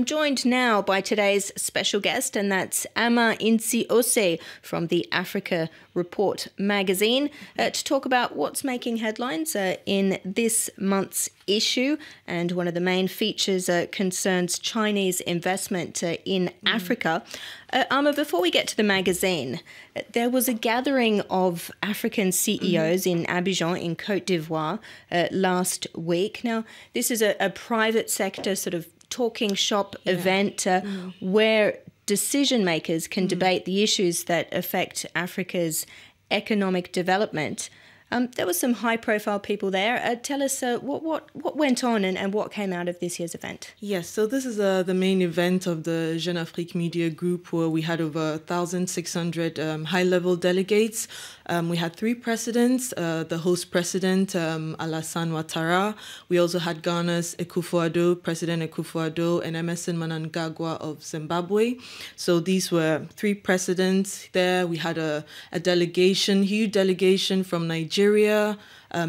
I'm joined now by today's special guest, and that's Ama Nti-Osei from the Africa Report magazine to talk about what's making headlines in this month's issue. And one of the main features concerns Chinese investment in Africa. Ama, before we get to the magazine, there was a gathering of African CEOs in Abidjan in Côte d'Ivoire last week. Now, this is a private sector sort of talking shop event where decision makers can debate the issues that affect Africa's economic development. There were some high-profile people there. Tell us what went on and what came out of this year's event. Yes, so this is the main event of the Jeune Afrique Media Group, where we had over 1,600 high-level delegates. We had three presidents, the host president, Alassane Ouattara. We also had Ghana's President Akufo-Addo, and Emerson Mnangagwa of Zimbabwe. So these were three presidents there. We had a delegation, huge delegation from Nigeria,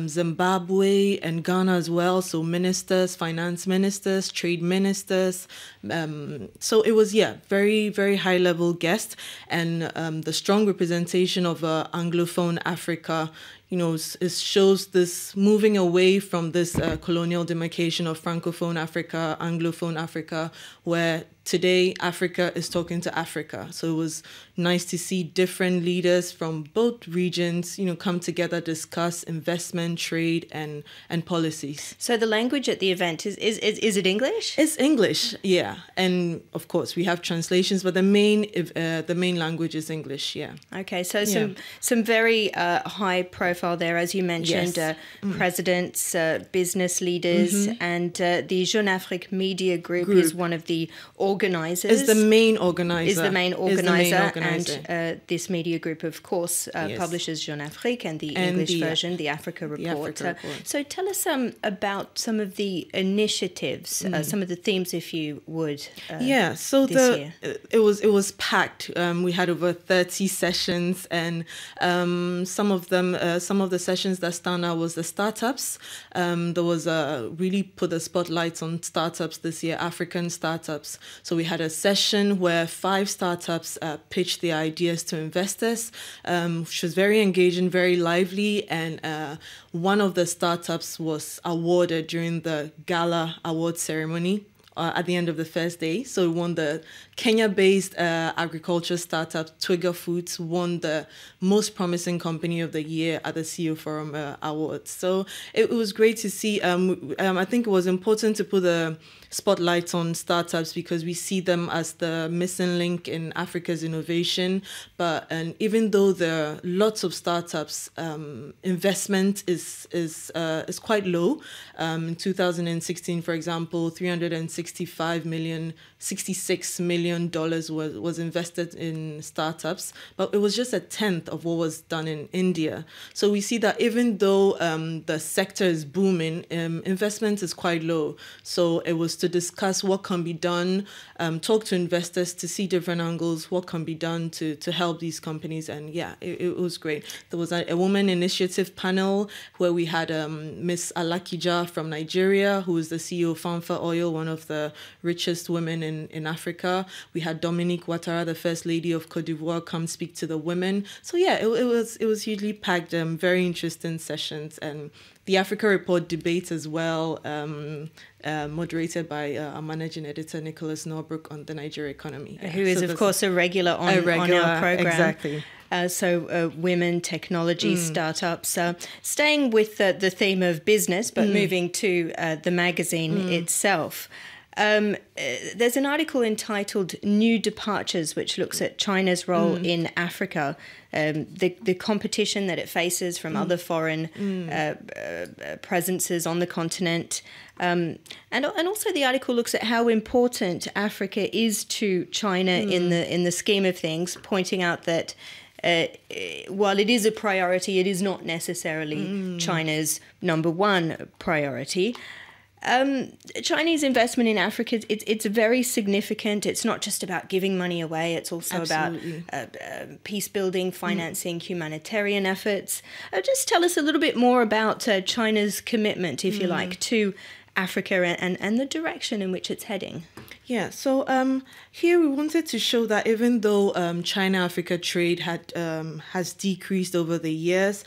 Zimbabwe, and Ghana as well. So ministers, finance ministers, trade ministers. So it was, very, very high level guests, and the strong representation of Anglophone Africa. You know, it shows this moving away from this colonial demarcation of Francophone Africa, Anglophone Africa, where today Africa is talking to Africa. So it was nice to see different leaders from both regions, come together, discuss investment, trade, and policies. So the language at the event, is it English? It's English, yeah. And of course we have translations, but the main language is English, yeah. Okay, so some very high profile there, as you mentioned, presidents, business leaders, and the Jeune Afrique Media Group is one of the organisers. Is the main organizer. And this media group, of course, publishes Jeune Afrique and the English version, the Africa Report. So tell us about some of the initiatives, some of the themes, if you would. So this year. It was packed. We had over 30 sessions, and some of the sessions that stand out was the startups. There was really put the spotlights on startups this year, African startups. So we had a session where 5 startups pitched their ideas to investors, which was very engaging, very lively, and one of the startups was awarded during the gala award ceremony at the end of the first day. So it won the Kenya-based agriculture startup Twiga Foods, won the most promising company of the year at the CEO Forum Awards. So it was great to see. I think it was important to put the spotlight on startups because we see them as the missing link in Africa's innovation. And even though there are lots of startups, investment is quite low. In 2016, for example, $66 million was invested in startups, but it was just a tenth of what was done in India. So we see that even though the sector is booming, investment is quite low. So it was to discuss what can be done, talk to investors to see different angles, what can be done to help these companies. And it was great. There was a woman initiative panel where we had Miss Alakija from Nigeria, who is the CEO of Fanfa Oil, one of the richest women in Africa. We had Dominique Ouattara, the First Lady of Côte d'Ivoire, come speak to the women. So it was hugely packed, very interesting sessions, and the Africa Report debate as well, moderated by our managing editor, Nicholas Norbrook, on the Nigeria economy. Who is, of course, a regular on our program. Exactly. Women, technology, startups. Staying with the theme of business, but moving to the magazine itself. There's an article entitled New Departures, which looks at China's role in Africa, the competition that it faces from other foreign presences on the continent. And also the article looks at how important Africa is to China in the scheme of things, pointing out that while it is a priority, it is not necessarily China's number one priority. Chinese investment in Africa, it's very significant. It's not just about giving money away. It's also about peace building, financing humanitarian efforts. Just tell us a little bit more about China's commitment, if you like, to Africa and the direction in which it's heading. Yeah, so here we wanted to show that even though China-Africa trade has decreased over the years,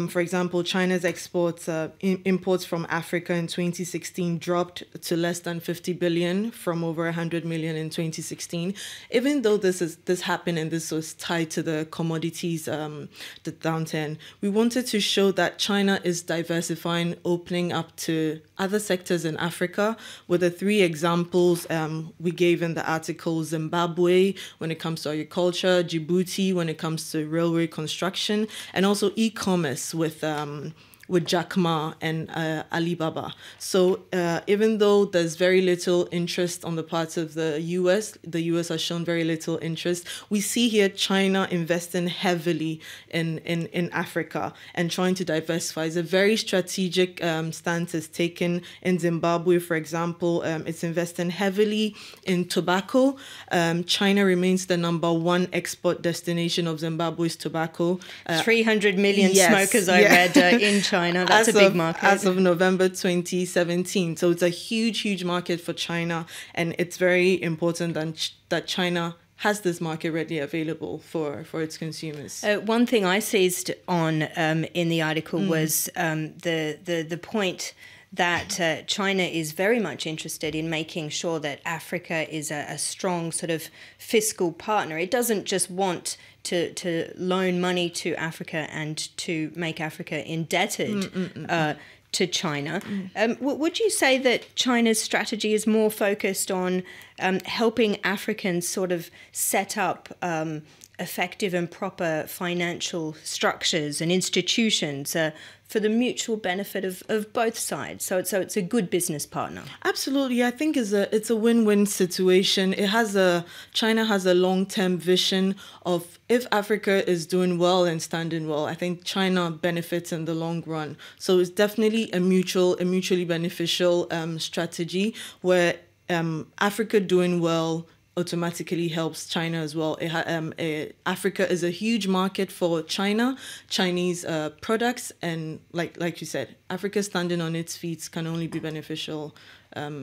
for example, China's imports from Africa in 2016 dropped to less than 50 billion from over 100 million in 2016. Even though this happened and this was tied to the commodities, the downturn, we wanted to show that China is diversifying, opening up to other sectors in Africa, with the three examples we gave in the article: Zimbabwe when it comes to agriculture, Djibouti when it comes to railway construction, and also e-commerce with Jack Ma and Alibaba. So even though there's very little interest on the part of the US has shown very little interest, we see here China investing heavily in Africa and trying to diversify. It's a very strategic stance is taken in Zimbabwe, for example. It's investing heavily in tobacco. China remains the #1 export destination of Zimbabwe's tobacco. 300 million smokers, I read, in China. That's a big market. As of November 2017. So it's a huge market for China. And it's very important that China has this market readily available for its consumers. One thing I seized on in the article was the point that China is very much interested in making sure that Africa is a strong sort of fiscal partner. It doesn't just want to loan money to Africa and to make Africa indebted to China. Would you say that China's strategy is more focused on helping Africans sort of set up effective and proper financial structures and institutions for the mutual benefit of both sides? So it's a good business partner. Absolutely. I think it's a win-win situation. China has a long-term vision of, if Africa is doing well and standing well, I think China benefits in the long run. So it's definitely a mutually beneficial strategy where Africa doing well automatically helps China as well. Africa is a huge market for Chinese products, and like you said, Africa standing on its feet can only be beneficial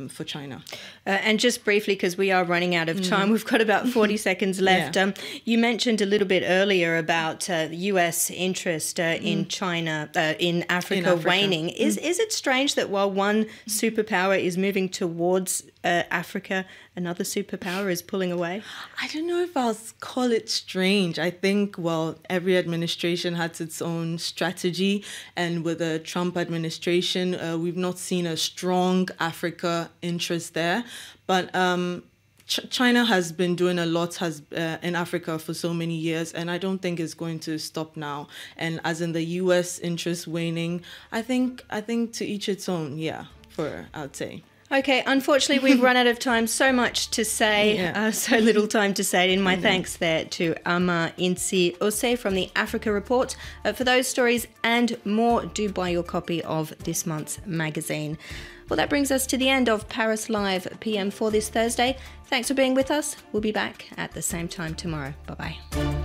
for China. And just briefly, because we are running out of time, we've got about 40 seconds left. Yeah. You mentioned a little bit earlier about US interest in China, in Africa waning. Is it strange that while one superpower is moving towards Africa, another superpower is pulling away? I don't know if I'll call it strange. I think, well, every administration has its own strategy, and with the Trump administration, we've not seen a strong Africa interest there. But China has been doing a lot in Africa for so many years, and I don't think it's going to stop now. And as in the US interest waning, I think to each its own, I'd say. Okay, unfortunately, we've run out of time. So much to say, so little time to say it in. My thanks there to Ama Nti-Osei from the Africa Report. For those stories and more, do buy your copy of this month's magazine. Well, that brings us to the end of Paris Live PM for this Thursday. Thanks for being with us. We'll be back at the same time tomorrow. Bye-bye.